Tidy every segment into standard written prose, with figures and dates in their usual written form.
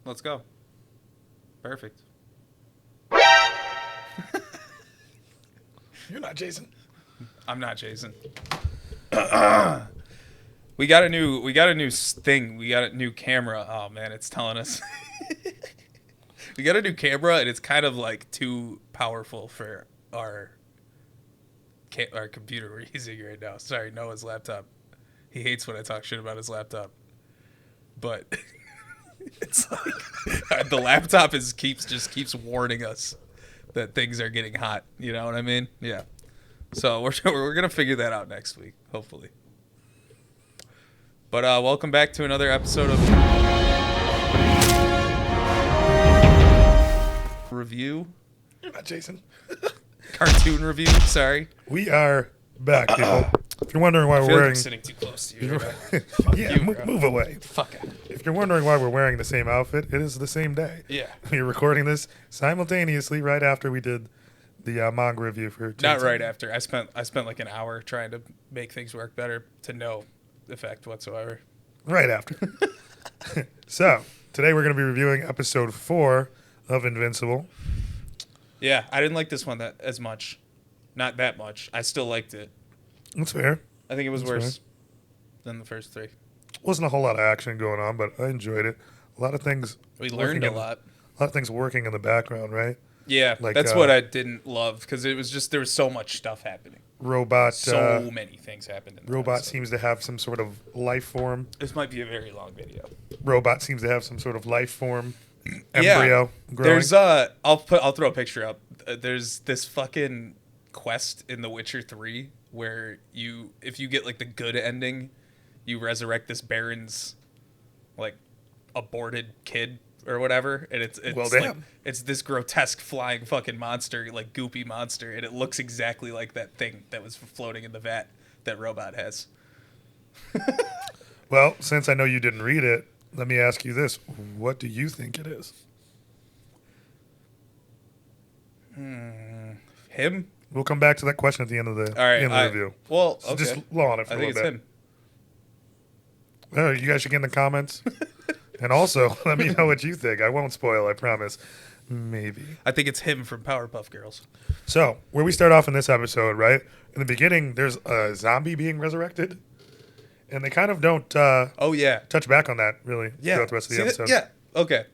Let's go. Perfect. You're not Jason. I'm not Jason. We got a new thing. We got a new camera. Oh man, it's telling us. We got a new camera, and it's kind of like too powerful for our computer we're using right now. Sorry, Noah's laptop. He hates when I talk shit about his laptop. But it's like the laptop keeps warning us that things are getting hot. You know what I mean? Yeah. So we're gonna figure that out next week, hopefully. But welcome back to another episode of review. You're not Jason. Cartoon review. Sorry. We are back, people. If you're wondering why we're wearing, Like sitting too close to you. yeah, move away. Fuck it. If you're wondering why we're wearing the same outfit, it is the same day. Yeah. We're recording this simultaneously right after we did the manga review for. Not right after. I spent like an hour trying to make things work better to no effect whatsoever. Right after. So today we're going to be reviewing episode 4 of Invincible. Yeah, I didn't like this one as much. Not that much. I still liked it. That's fair. I think it was worse than the first 3. Wasn't a whole lot of action going on, but I enjoyed it. A lot of things. We learned a lot. A lot of things working in the background, right? Yeah, Like, that's what I didn't love because it was just there was so much stuff happening. Robot. So many things happened. In the Robot episode. seems to have some sort of life form. This might be a very long video. Robot seems to have some sort of life form. Embryo. Growing. There's I'll throw a picture up. There's this fucking quest in The Witcher 3 where if you get like the good ending, you resurrect this Baron's like aborted kid or whatever, and it's well, like damn. it's this grotesque flying fucking monster, like goopy monster, and it looks exactly like that thing that was floating in the vat that Robot has. Well, since I know you didn't read it, let me ask you this: what do you think it is? Him? We'll come back to that question at the end of the, All right, end of the review. Well, So okay. just low on it for I a think little it's bit. him. You guys should get in the comments. And also, let me know what you think. I won't spoil, I promise. Maybe. I think it's him from Powerpuff Girls. So, where we start off in this episode, right? In the beginning, there's a zombie being resurrected. And they kind of don't Oh yeah, touch back on that, really, yeah. throughout the rest of the episode. Yeah. Okay.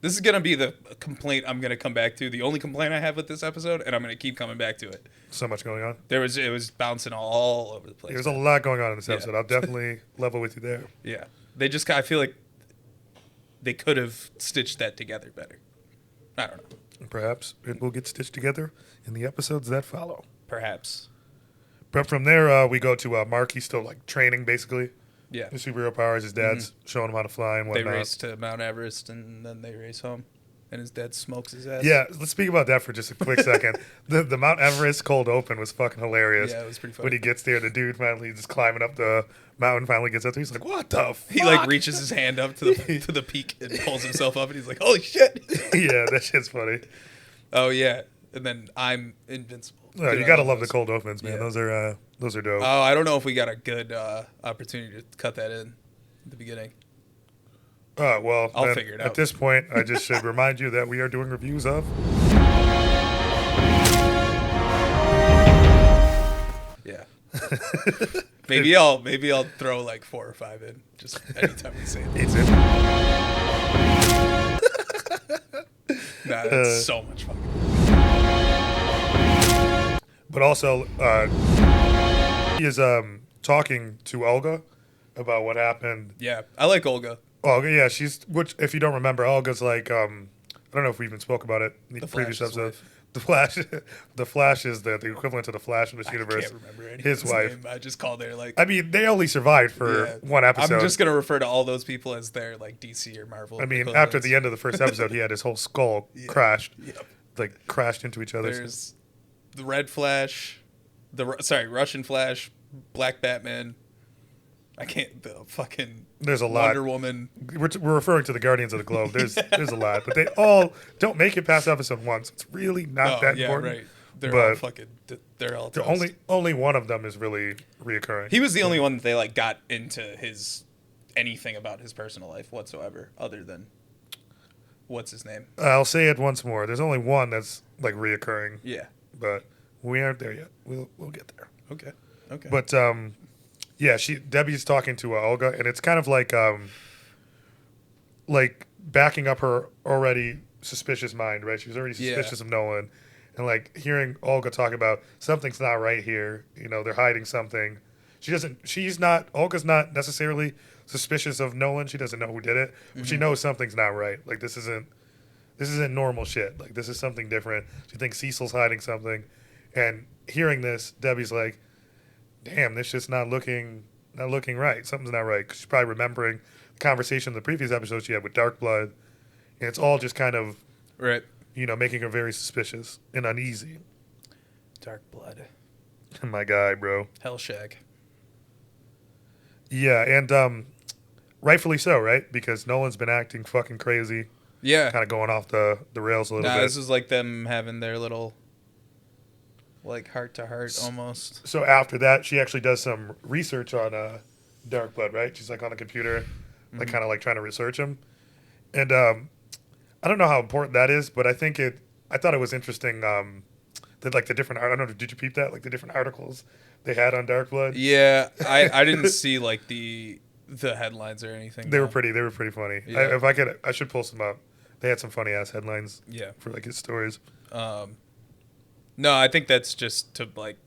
This is gonna be the complaint I'm gonna come back to. The only complaint I have with this episode, and I'm gonna keep coming back to it. So much going on. It was bouncing all over the place. There's a lot going on in this episode. I'll definitely level with you there. Yeah. I feel like they could have stitched that together better. I don't know. Perhaps it will get stitched together in the episodes that follow. Perhaps. But from there, we go to Mark. He's still like training, basically. Yeah. His superhero powers. His dad's showing him how to fly and They whatnot. race to Mount Everest and then they race home, and his dad smokes his ass. Yeah, let's speak about that for just a quick second. The Mount Everest cold open was fucking hilarious. Yeah, it was pretty funny. When he gets there, the dude finally just climbing up the mountain. Finally gets up there. He's like, "What the fuck?" He like reaches his hand up to the peak and pulls himself up, and he's like, "Holy shit!" Yeah, that shit's funny. Oh yeah, and then I'm invincible. Oh, you gotta love the cold opens, man. Yeah. Those are dope. Oh, I don't know if we got a good opportunity to cut that in at the beginning. Well, I'll then, figure it out. At this point, I just should remind you that we are doing reviews of. Yeah. maybe I'll throw like 4 or 5 in just anytime we say it. It's it. Nah, that's so much fun. But also, he is talking to Olga about what happened. Yeah, I like Olga. Olga, yeah, which if you don't remember, Olga's like I don't know if we even spoke about it in the previous Flash's episode. wife. The Flash is the equivalent to the Flash in this universe. I can't remember anyone's His wife. name. I just called her like. I mean, they only survived for Yeah. one episode. I'm just gonna refer to all those people as their like DC or Marvel. I mean, after equivalents. the end of the first episode, he had his whole skull crashed, Yep. like crashed into each other. There's the Red Flash, Russian Flash, Black Batman. I can't. The fucking. There's a lot. Wonder Woman. We're referring to the Guardians of the Globe. There's a lot, but they all don't make it past episode 1. So it's really not that important. Right. They're But all fucking. They're all. The toast. only one of them is really reoccurring. He was the only one that they like got into his anything about his personal life whatsoever, other than what's his name? I'll say it once more. There's only one that's like reoccurring, Yeah. but we aren't there yet. We'll get there. Okay. Okay. But yeah, Debbie's talking to Olga, and it's kind of like backing up her already suspicious mind, right? She was already suspicious of Nolan, and like hearing Olga talk about something's not right here. You know, they're hiding something. Olga's not necessarily suspicious of Nolan. She doesn't know who did it, but she knows something's not right. Like this isn't normal shit. Like this is something different. She thinks Cecil's hiding something, and hearing this, Debbie's like, "Damn, this shit's not looking right. Something's not right." Because she's probably remembering the conversation in the previous episode she had with Darkblood, and it's all just kind of right. You know, making her very suspicious and uneasy. Darkblood. My guy, bro. Hellshag. Yeah, and rightfully so, right? Because Nolan's been acting fucking crazy. Yeah. Kind of going off the rails a little bit. This is like them having their little, like, heart-to-heart almost. So after that, she actually does some research on Darkblood, right? She's, like, on the computer, like, kind of, like, trying to research him. And I don't know how important that is, but I thought it was interesting that, like, the different, I don't know, did you peep that? Like, the different articles they had on Darkblood? Yeah, I didn't see, like, the headlines or anything. They were pretty funny. Yeah. I should pull some up. They had some funny ass headlines. Yeah. For like his stories. No, I think that's just to like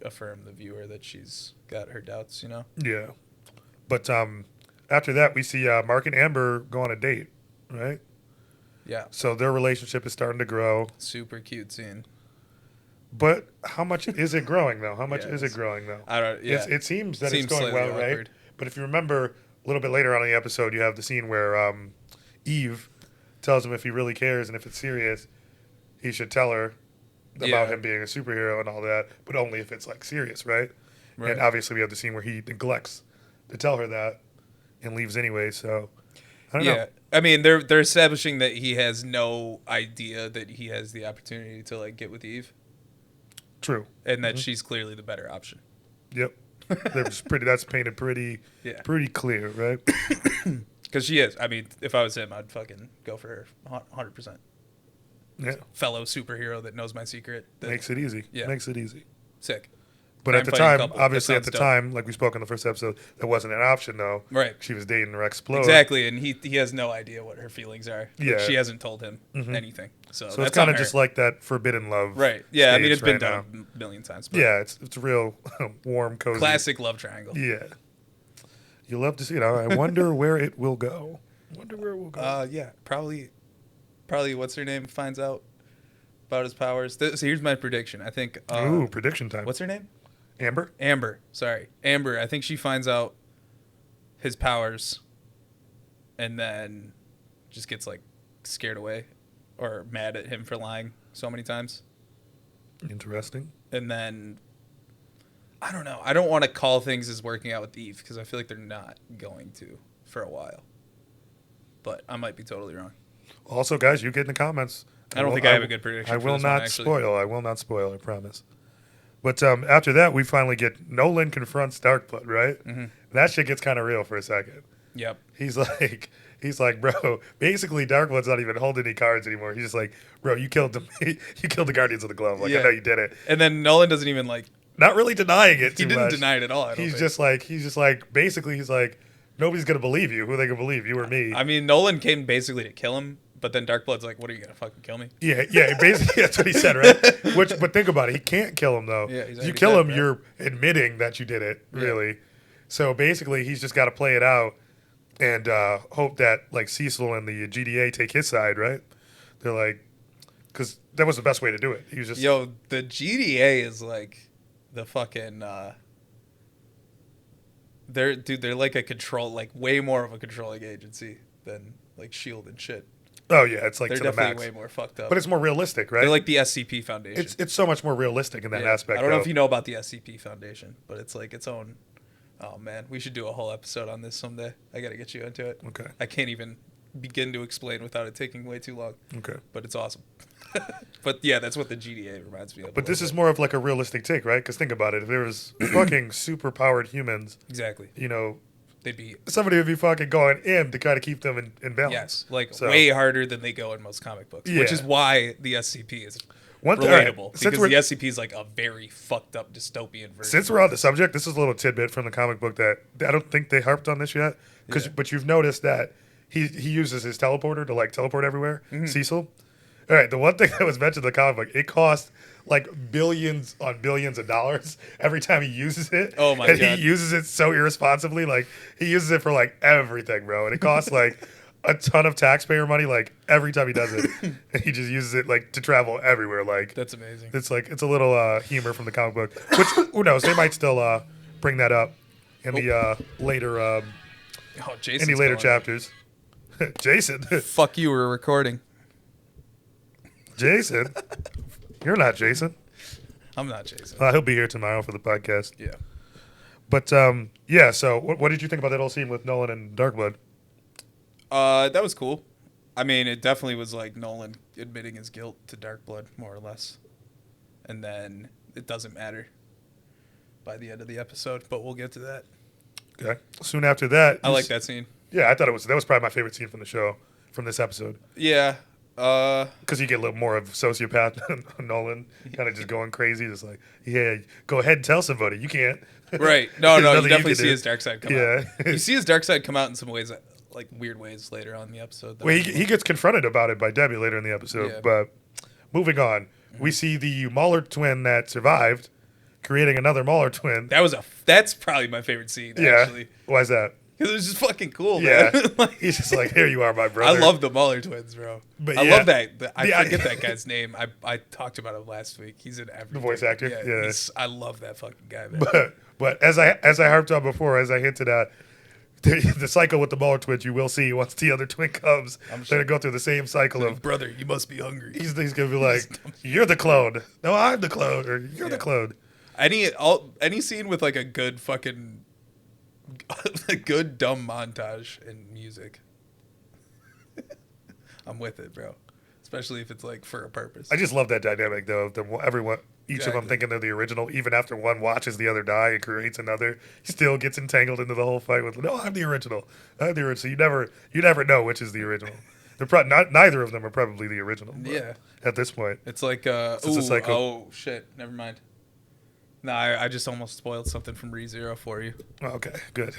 affirm the viewer that she's got her doubts, you know. Yeah. But after that, we see Mark and Amber go on a date, right? Yeah. So their relationship is starting to grow. Super cute scene. But how much is it growing though? How much Yeah, is it growing though? I don't. Yeah. It seems that Seems it's going well, slightly right? awkward. But if you remember a little bit later on in the episode, you have the scene where Eve tells him if he really cares and if it's serious, he should tell her about him being a superhero and all that, but only if it's like serious, right? And obviously we have the scene where he neglects to tell her that and leaves anyway. So I don't know. I mean, they're establishing that he has no idea that he has the opportunity to like get with Eve. True. And that she's clearly the better option. Yep. That's painted pretty clear, right? Because she is. I mean, if I was him, I'd fucking go for her 100%. Yeah. Fellow superhero that knows my secret. Makes it easy. Yeah. Makes it easy. Sick. But at the time, obviously at the time, like we spoke in the first episode, that wasn't an option though. Right. She was dating Rex Plode. Exactly, and he has no idea what her feelings are. Yeah. Like, she hasn't told him anything. So it's that's kind of on her. just like that forbidden love. Right. Yeah, I mean, it's been right done a million times. But yeah, it's a real warm, cozy. classic love triangle. Yeah. You love to see it. I wonder where it will go. Yeah, probably what's her name finds out about his powers. So here's my prediction. I think Ooh, prediction time. What's her name? Amber. Sorry. Amber. I think she finds out his powers and then just gets like scared away or mad at him for lying so many times. Interesting. And then I don't know. I don't want to call things as working out with Eve because I feel like they're not going to for a while. But I might be totally wrong. Also, guys, you get in the comments. I don't think I have a good prediction. I will not spoil. I promise. But after that, we finally get Nolan confronts Darkblood, right? Mm-hmm. That shit gets kind of real for a second. Yep. He's like, bro, basically Darkblood's not even holding any cards anymore. He's just like, bro, you killed the Guardians of the Glove. Like, I know you did it. And then Nolan doesn't even like. Not really denying it He didn't deny it at all. He's just like, basically he's like, nobody's going to believe you. Who are they going to believe? You or me? I mean, Nolan came basically to kill him. But then Darkblood's like, what are you going to fucking kill me? Yeah, basically that's what he said, right? But think about it. He can't kill him, though. Yeah, you kill him, you're admitting that you did it, really. Yeah. So basically, he's just got to play it out and hope that, like, Cecil and the GDA take his side, right? They're like, because that was the best way to do it. He was just... Yo, the GDA is, like, the fucking... They're like a control, like, way more of a controlling agency than, like, S.H.I.E.L.D. and shit. Oh, yeah, it's like they're to the max. They're definitely way more fucked up. But it's more realistic, right? They're like the SCP Foundation. It's so much more realistic in that aspect. I don't know if you know about the SCP Foundation, but it's like its own... Oh, man, we should do a whole episode on this someday. I got to get you into it. Okay. I can't even begin to explain without it taking way too long. Okay. But it's awesome. But, yeah, that's what the GDA reminds me of. But this is more of like a realistic take, right? Because think about it. If there was fucking super-powered humans... Exactly. You know, somebody would be fucking going in to kind of keep them in balance. Yes, like way harder than they go in most comic books, which is why the SCP is relatable, because the SCP is like a very fucked up dystopian version. Since we're on the subject, this is a little tidbit from the comic book that I don't think they harped on this yet, but you've noticed that he uses his teleporter to like teleport everywhere. Cecil. All right, the one thing that was mentioned in the comic book, it cost like billions on billions of dollars every time he uses it. Oh my god! And he uses it so irresponsibly. Like he uses it for like everything, bro. And it costs like a ton of taxpayer money like every time he does it. And he just uses it like to travel everywhere. Like that's amazing. It's like it's a little humor from the comic book. Which who knows? They might still bring that up in the later chapters. Jason. Fuck you, we're recording. Jason? You're not Jason. I'm not Jason. He'll be here tomorrow for the podcast. Yeah. But, so what did you think about that whole scene with Nolan and Darkblood? That was cool. I mean, it definitely was like Nolan admitting his guilt to Darkblood, more or less. And then it doesn't matter by the end of the episode, but we'll get to that. Okay. Soon after that... I like that scene. Yeah, I thought that was probably my favorite scene from the show, from this episode. Yeah. Because you get a little more of sociopath Nolan, kind of just going crazy, just like, yeah, go ahead and tell somebody. You can't. Right. No, you definitely see his dark side come out. You see his dark side come out in some ways, like weird ways later on in the episode. Well, he gets confronted about it by Debbie later in the episode. Yeah. But moving on, we see the Mauler twin that survived, creating another Mauler twin. That's probably my favorite scene, actually. Why is that? Because it was just fucking cool, man. He's just like, here you are, my brother. I love the Mauler twins, bro. But I love that. I forget that guy's name. I talked about him last week. He's in everything. The voice actor? Yeah. I love that fucking guy, man. But as I harped on before, as I hinted at, the cycle with the Mauler twins, you will see once the other twin comes, they're going to go through the same cycle of... Brother, you must be hungry. He's going to be like, you're the clone. No, I'm the clone. Or you're the clone. Any scene with like a good fucking... a good dumb montage and music. I'm with it, bro. Especially if it's like for a purpose. I just love that dynamic though. Each of them thinking they're the original, even after one watches the other die and creates another, he still gets entangled into the whole fight with, no, I'm the original. I'm the original. So you never know which is the original. Neither of them are probably the original. Yeah. At this point, it's like oh shit, never mind. No, I just almost spoiled something from ReZero for you. Okay, good.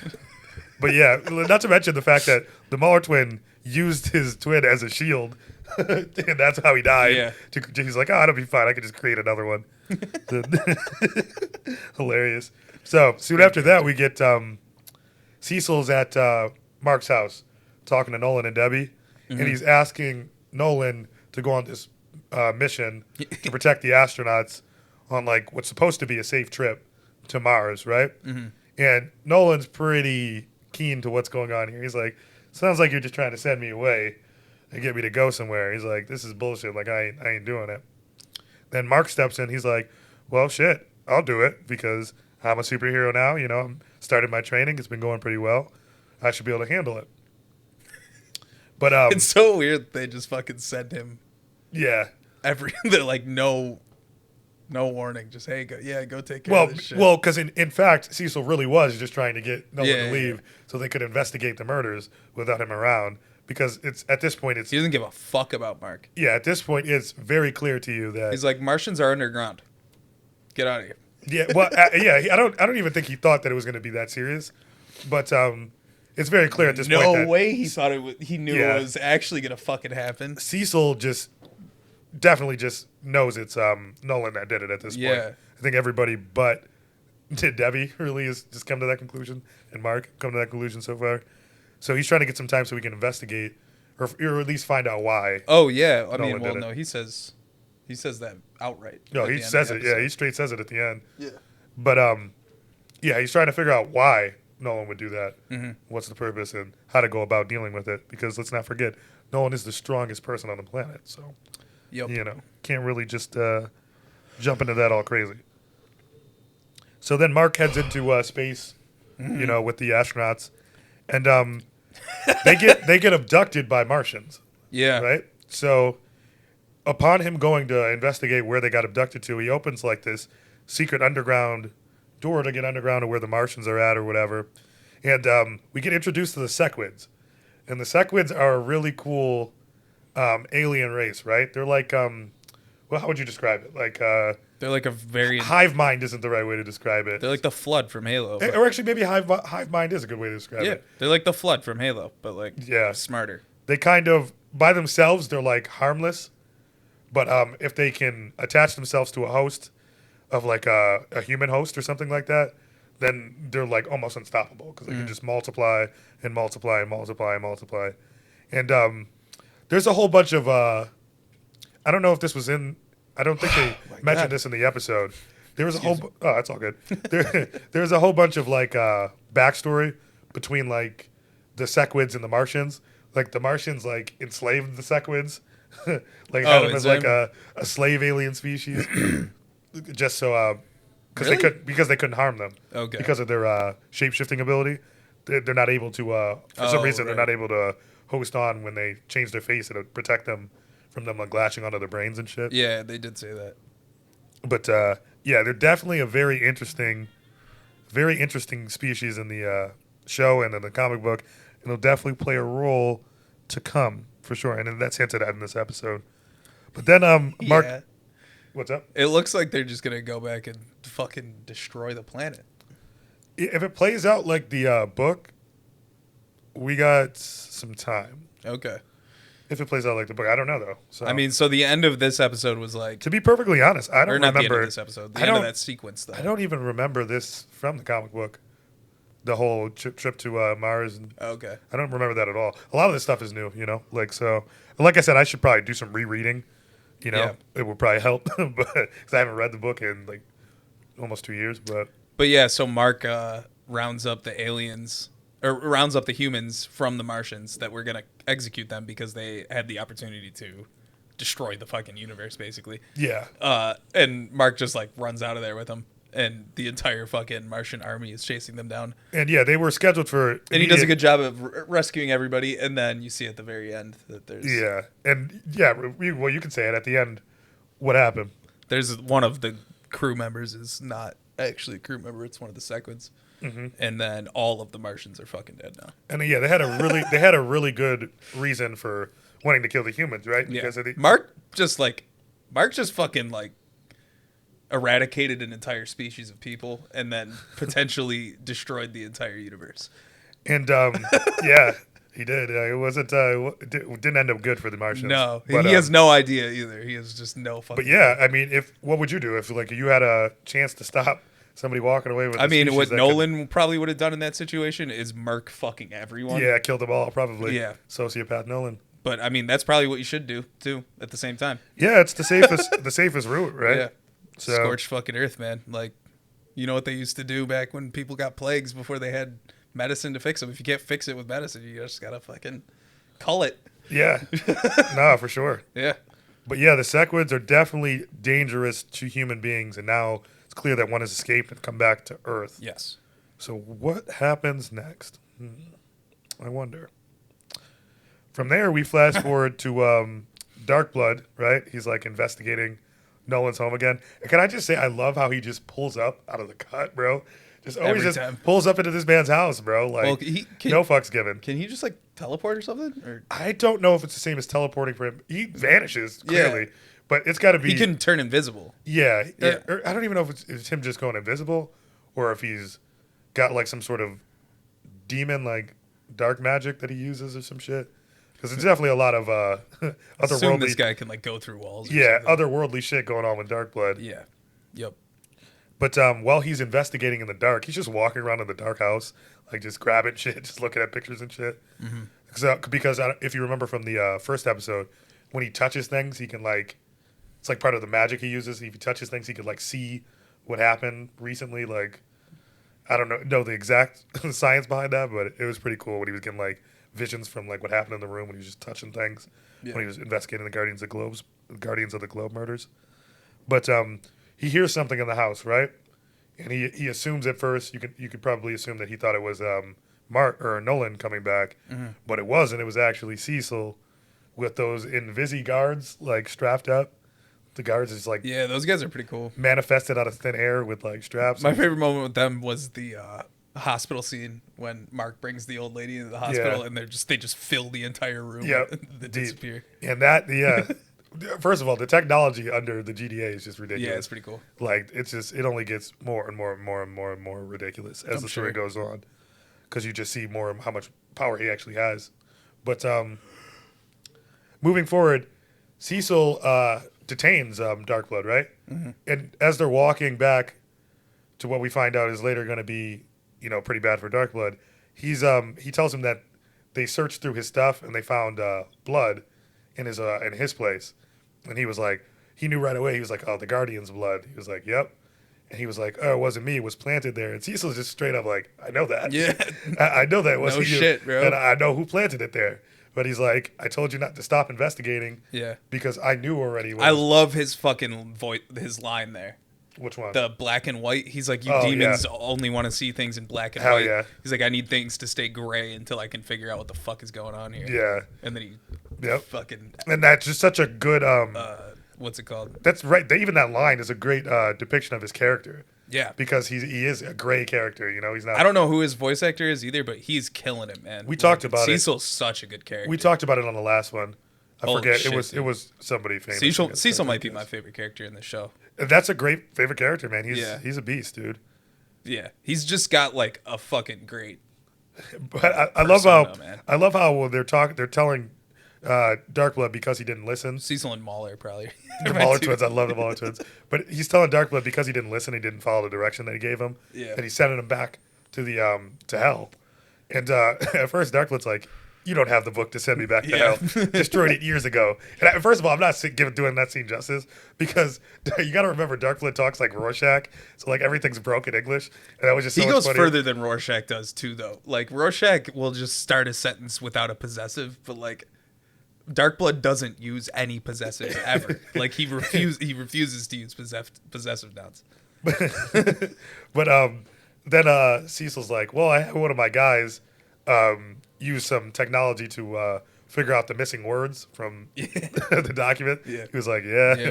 But yeah, not to mention the fact that the Mauler twin used his twin as a shield, and that's how he died. Yeah. He's like, it'll be fine. I can just create another one. Hilarious. So soon after that, we get Cecil's at Mark's house talking to Nolan and Debbie, and he's asking Nolan to go on this mission to protect the astronauts on like what's supposed to be a safe trip to Mars, right? Mm-hmm. And Nolan's pretty keen to what's going on here. He's like, sounds like you're just trying to send me away and get me to go somewhere. He's like, this is bullshit. Like, I ain't doing it. Then Mark steps in. He's like, well, shit, I'll do it because I'm a superhero now. You know, I'm started my training. It's been going pretty well. I should be able to handle it. But it's so weird they just fucking send him. Yeah. They're like, no warning. Just, hey, go take care of this shit. Well, because in fact, Cecil really was just trying to get Nolan to leave so they could investigate the murders without him around. Because at this point, he doesn't give a fuck about Mark. Yeah, at this point, it's very clear to you that he's like, Martians are underground. Get out of here. Yeah, well, I don't even think he thought that it was going to be that serious. But it's very clear at this point. No way he thought it was. He knew it was actually going to fucking happen. Cecil definitely just knows it's Nolan that did it at this point. I think everybody but Debbie really has just come to that conclusion, and Mark come to that conclusion so far. So he's trying to get some time so we can investigate, or at least find out why. Oh yeah, I mean, no, he says that outright. No, he says it. Yeah, he straight says it at the end. Yeah. But he's trying to figure out why Nolan would do that. Mm-hmm. What's the purpose and how to go about dealing with it? Because let's not forget, Nolan is the strongest person on the planet. So. Yep. You know, can't really just jump into that all crazy. So then Mark heads into space, you know, with the astronauts, and they get abducted by Martians. Yeah. Right. So upon him going to investigate where they got abducted to, he opens like this secret underground door to get underground to where the Martians are at or whatever, And we get introduced to the Sequids. And the Sequids are a really cool alien race, right? They're like, well, how would you describe it? Like, They're like a very hive mind isn't the right way to describe it. they're like the Flood from Halo. But, Or actually, maybe hive mind is a good way to describe yeah, it. they're like the Flood from Halo, but like Yeah. smarter. They kind of, by themselves, they're like harmless. But if they can attach themselves to a host of like a human host or something like that, then they're like almost unstoppable because they can just multiply and multiply and multiply and multiply. And there's a whole bunch of, I don't know if this was in, I don't think they mentioned this in the episode. There was a whole, oh, that's all good. There's a whole bunch of like backstory between like the Sequids and the Martians. Like the Martians like enslaved the Sequids, like had them as like a slave alien species, just so because they couldn't harm them. Okay. Because of their shape shifting ability, they're not able to for some reason they're not able to host on when they change their face to protect them from them like lashing onto their brains and shit. Yeah, they did say that. But yeah, they're definitely a very interesting species in the show and in the comic book, and they'll definitely play a role to come for sure. And that's hinted at in this episode. But then, Mark, Yeah. what's up? It looks like they're just gonna go back and fucking destroy the planet. If it plays out like the book, we got some time. Okay. If it plays out like the book, I don't know though. So I mean, so the end of this episode was like, to be perfectly honest, I or don't not the end remember of this episode, the I end of don't- that sequence though. I don't even remember this from the comic book. The whole trip to Mars, and Okay. I don't remember that at all. A lot of this stuff is new, you know. Like so, like I said, I should probably do some rereading. You know, Yeah. it would probably help, but because I haven't read the book in like almost 2 years. But Yeah, so Mark rounds up the aliens, or rounds up the humans from the Martians that were gonna execute them because they had the opportunity to destroy the fucking universe, basically. yeah, And Mark just like runs out of there with them, and the entire fucking Martian army is chasing them down. and yeah, they were scheduled for. And he does a good job of rescuing everybody, and then you see at the very end that there's Yeah, and yeah, well, you can say it at the end. What happened? there's one of the crew members is not actually a crew member; it's one of the Sequids. And then all of the Martians are fucking dead now. And yeah, they had a really good reason for wanting to kill the humans, right? Yeah. Because of the, Mark just fucking like eradicated an entire species of people and then potentially destroyed the entire universe. and yeah, he did. It wasn't. It didn't end up good for the Martians. No, but, he has no idea either. He has just no fucking. But yeah, I mean, what would you do if like you had a chance to stop somebody walking away with? I mean, what that Nolan probably would have done in that situation is Mark fucking everyone. yeah, killed them all probably. Yeah. Sociopath Nolan. But I mean, that's probably what you should do too. At the same time. Yeah, it's the safest route, right? Yeah. So Scorched fucking earth, man. Like, you know what they used to do back when people got plagues before they had medicine to fix them. If you can't fix it with medicine, you just gotta fucking cull it. yeah, no, for sure. Yeah. But yeah, the Sequids are definitely dangerous to human beings, and now it's clear that one has escaped and come back to Earth. Yes. So what happens next? I wonder. From there, we flash forward to Darkblood, right? He's like investigating Nolan's home again. And can I just say, I love how he just pulls up out of the cut, bro. Just always Every just time. pulls up into this man's house, bro. Like, Well, no fucks given. Can he just like teleport or something? Or I don't know if it's the same as teleporting for him. He vanishes, Yeah. clearly. But it's got to be. he can turn invisible. Yeah. Yeah. Or I don't even know if it's him just going invisible or if he's got like some sort of demon, like dark magic that he uses or some shit. Because there's definitely a lot of Assume this otherworldly, guy can like go through walls. Or yeah, something. otherworldly shit going on with Darkblood. Yeah. Yep. But while he's investigating in the dark, he's just walking around in the dark house, like just grabbing shit, just looking at pictures and shit. Because if you remember from the first episode, when he touches things, he can like, it's like part of the magic he uses. If he touches things, he could like see what happened recently. Like, I don't know the exact science behind that, but it was pretty cool when he was getting like visions from like what happened in the room when he was just touching things when he was investigating the Guardians of the Globe murders. But he hears something in the house, right? And he assumes at first you could probably assume that he thought it was Mark or Nolan coming back, but it wasn't. It was actually Cecil with those Invisi guards like strapped up. The guards is like Yeah, those guys are pretty cool. manifested out of thin air with like straps. My favorite moment with them was the hospital scene when Mark brings the old lady into the hospital and they just fill the entire room. Yeah, they disappear. And that first of all, the technology under the GDA is just ridiculous. Yeah, it's pretty cool. Like it only gets more and more and more and more and more ridiculous as the story goes on, because you just see more of how much power he actually has. But moving forward, Cecil detains Darkblood, right? Mm-hmm. And as they're walking back to what we find out is later going to be, pretty bad for Darkblood, he tells him that they searched through his stuff and they found blood in his place, and he was like, he knew right away. He was like, oh, the Guardian's blood. He was like, yep. And he was like, oh, it wasn't me. It was planted there. And Cecil's just straight up like, I know that. Yeah, I know that it wasn't you. Shit, bro. And I know who planted it there. But he's like, I told you not to stop investigating. Yeah. Because I knew already. I love his fucking his line there. Which one? The black and white. He's like, you demons only want to see things in black and Hell white. Yeah. He's like, I need things to stay gray until I can figure out what the fuck is going on here. Yeah. And then he fucking... And that's just such a good... what's it called? That's right. Even that line is a great depiction of his character. Yeah. Because he is a gray character, He's not... I don't know who his voice actor is either, but he's killing it, man. We talked about Cecil's such a good character. We talked about it on the last one. I forget. Shit, it was somebody famous. Cecil might be my favorite character in the show. That's a great favorite character, man. He's a beast, dude. Yeah. He's just got like a fucking great... But I love how when they're telling Darkblood because he didn't listen. Cecil and Mauler, probably. The Mauler twins. I love the Mauler twins. But he's telling Darkblood because he didn't listen, he didn't follow the direction that he gave him. Yeah. And he's sending him back to the to hell. And at first, Darkblood's like, you don't have the book to send me back to hell. Destroyed it years ago. And first of all, I'm not doing that scene justice, because you got to remember Darkblood talks like Rorschach, so like everything's broken English, and that was just so he much goes funny. Further than Rorschach does too, though. Like Rorschach will just start a sentence without a possessive, but like Darkblood doesn't use any possessive ever. Like he refuses to use possessive nouns. But then Cecil's like, well, I had one of my guys use some technology to figure out the missing words from the document. Yeah. He was like,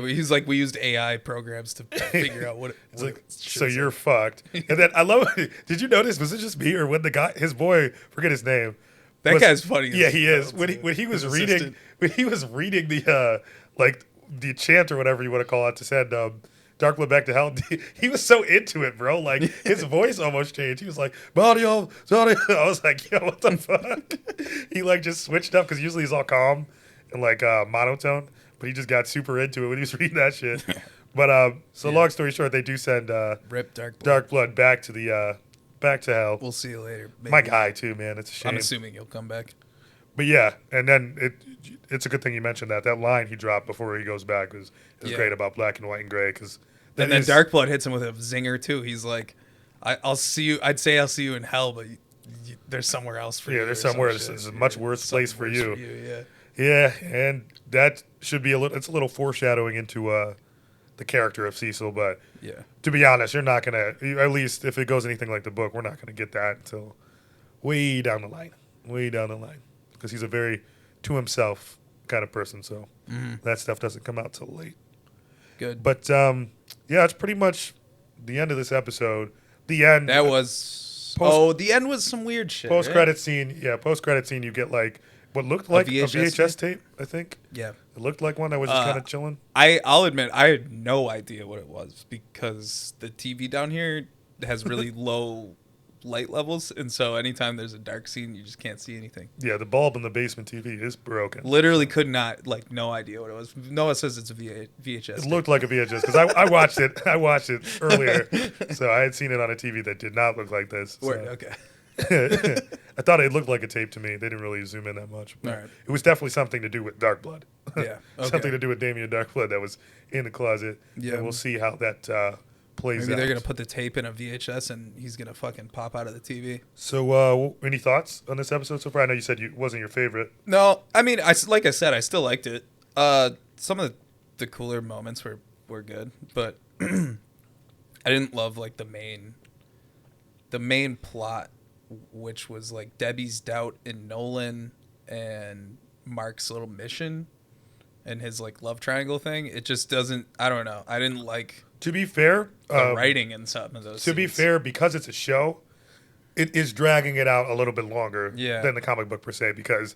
he's like, we used AI programs to figure out what it's like. So you're fucked. And then I love it. Did you notice? Was it just me, or when the guy, his boy, forget his name? That guy's funny. Yeah, he is. When he was reading the the chant or whatever you want to call it to send Darkblood back to hell, he was so into it, bro. Like his voice almost changed. He was like, Mario, sorry. I was like, yo, what the fuck? He like just switched up, because usually he's all calm and like monotone, but he just got super into it when he was reading that shit. But long story short, they do send Rip Darkblood. Darkblood back to the back to hell. We'll see you later. Maybe. My guy too, man. It's a shame. I'm assuming he'll come back. But yeah, and then it's a good thing you mentioned that line he dropped before he goes back is great about black and white and gray, because and then Darkblood hits him with a zinger too. He's like, I'll see you. I'd say I'll see you in hell, but there's somewhere else for you. Yeah, there's somewhere. There's a much worse place for you. Yeah. Yeah, and that should be it's a little foreshadowing into the character of Cecil, but to be honest, you're not gonna, at least if it goes anything like the book, we're not gonna get that until way down the line, because he's a very to himself kind of person, so that stuff doesn't come out till late. Good. But it's pretty much the end of this episode. The end. That was the end was some weird shit. Post-credit scene. Yeah, post-credit scene. You get like what looked like a VHS tape, I think. Yeah. It looked like one that was just kind of chilling. I'll admit, I had no idea what it was, because the TV down here has really low light levels, and so anytime there's a dark scene, you just can't see anything. Yeah, the bulb in the basement TV is broken. Literally could not, no idea what it was. Noah says it's a VHS. It looked like a VHS, because I watched it. I watched it earlier, so I had seen it on a TV that did not look like this. So. Word, okay. I thought it looked like a tape to me. They didn't really zoom in that much. But right. It was definitely something to do with Darkblood. Yeah. Okay. Something to do with Damian Darkblood that was in the closet. Yeah. And we'll see how that plays out. Maybe they're going to put the tape in a VHS and he's going to fucking pop out of the TV. So, any thoughts on this episode so far? I know you said it wasn't your favorite. No, I mean, like I said, I still liked it. Some of the cooler moments were good, but I didn't love like the main plot, which was like Debbie's doubt in Nolan and Mark's little mission and his like love triangle thing. It just doesn't, I don't know. I didn't like, to be fair, the writing in some of those To be fair, because it's a show, it is dragging it out a little bit longer Yeah. than the comic book per se because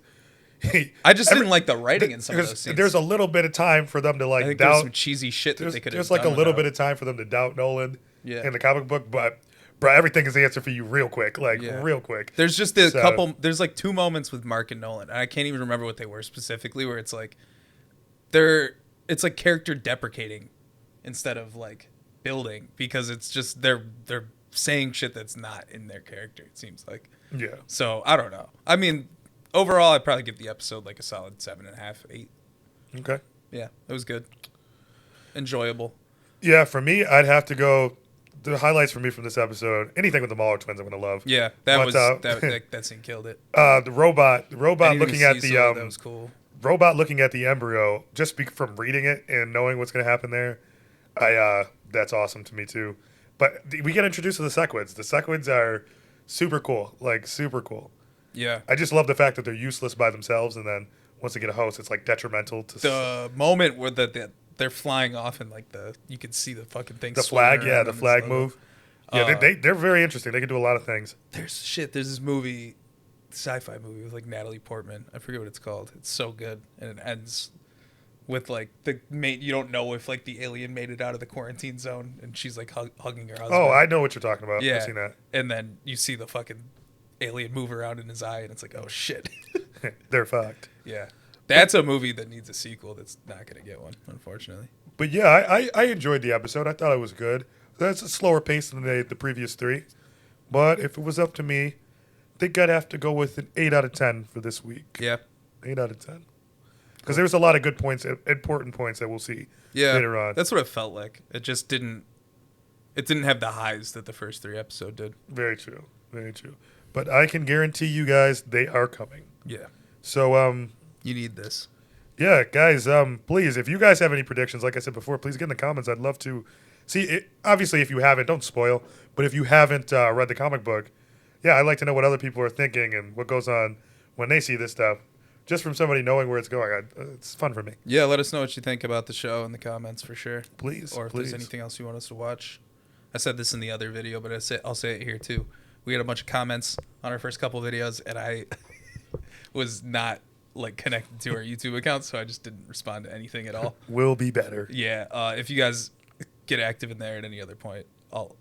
I just didn't like the writing in some of those scenes. There's a little bit of time for them to I think doubt. there was some cheesy shit that they could have done. There's like a little bit of time for them to doubt Nolan in the comic book, but bro, everything is answered for you real quick, real quick. There's just a couple. There's like 2 moments with Mark and Nolan, and I can't even remember what they were specifically. Where it's like it's like character deprecating instead of like building, because it's just they're saying shit that's not in their character. It seems like. Yeah. So I don't know. I mean, overall, I'd probably give the episode like a solid 7.5, 8. Okay. Yeah, it was good. Enjoyable. Yeah, for me, I'd have to go. The highlights for me from this episode, anything with the Mauler twins, I'm gonna love. Yeah, that scene killed it. The robot looking at the that was cool. Robot looking at the embryo, just from reading it and knowing what's gonna happen there. That's awesome to me too. But we get introduced to the sequids. The sequids are super cool, like super cool. Yeah, I just love the fact that they're useless by themselves, and then once they get a host, it's like detrimental to the moment where they're flying off and like you can see the fucking thing. The flag, yeah, the flag move. Yeah, they're very interesting. They can do a lot of things. There's this movie, sci-fi movie with like Natalie Portman. I forget what it's called. It's so good, and it ends with like you don't know if like the alien made it out of the quarantine zone, and she's like hugging her husband. Oh, I know what you're talking about. Yeah, I've seen that. And then you see the fucking alien move around in his eye, and it's like, oh shit. They're fucked. Yeah. That's a movie that needs a sequel that's not going to get one, unfortunately. But yeah, I enjoyed the episode. I thought it was good. That's a slower pace than the previous 3. But if it was up to me, I think I'd have to go with an 8 out of 10 for this week. Yeah. 8 out of 10. Because there was a lot of good points, important points that we'll see later on. That's what it felt like. It just didn't have the highs that the first 3 episodes did. Very true. Very true. But I can guarantee you guys they are coming. Yeah. So, you need this. Yeah, guys, please, if you guys have any predictions, like I said before, please get in the comments. I'd love to see it. Obviously, if you haven't, don't spoil. But if you haven't read the comic book, yeah, I'd like to know what other people are thinking and what goes on when they see this stuff. Just from somebody knowing where it's going, it's fun for me. Yeah, let us know what you think about the show in the comments for sure. Please, or if there's anything else you want us to watch. I said this in the other video, but I'll say it here too. We had a bunch of comments on our first couple videos, and I was not like connected to our YouTube account, so I just didn't respond to anything at all. Will be better. Yeah, if you guys get active in there at any other point, I'll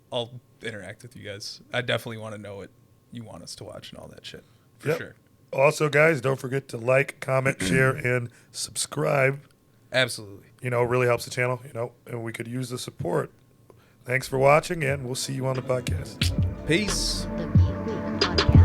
interact with you guys. I definitely want to know what you want us to watch and all that shit for sure. Also, guys, don't forget to like, comment, share, and subscribe. Absolutely. It really helps the channel, and we could use the support. Thanks for watching, and we'll see you on the podcast. Peace. The Midweek Podcast.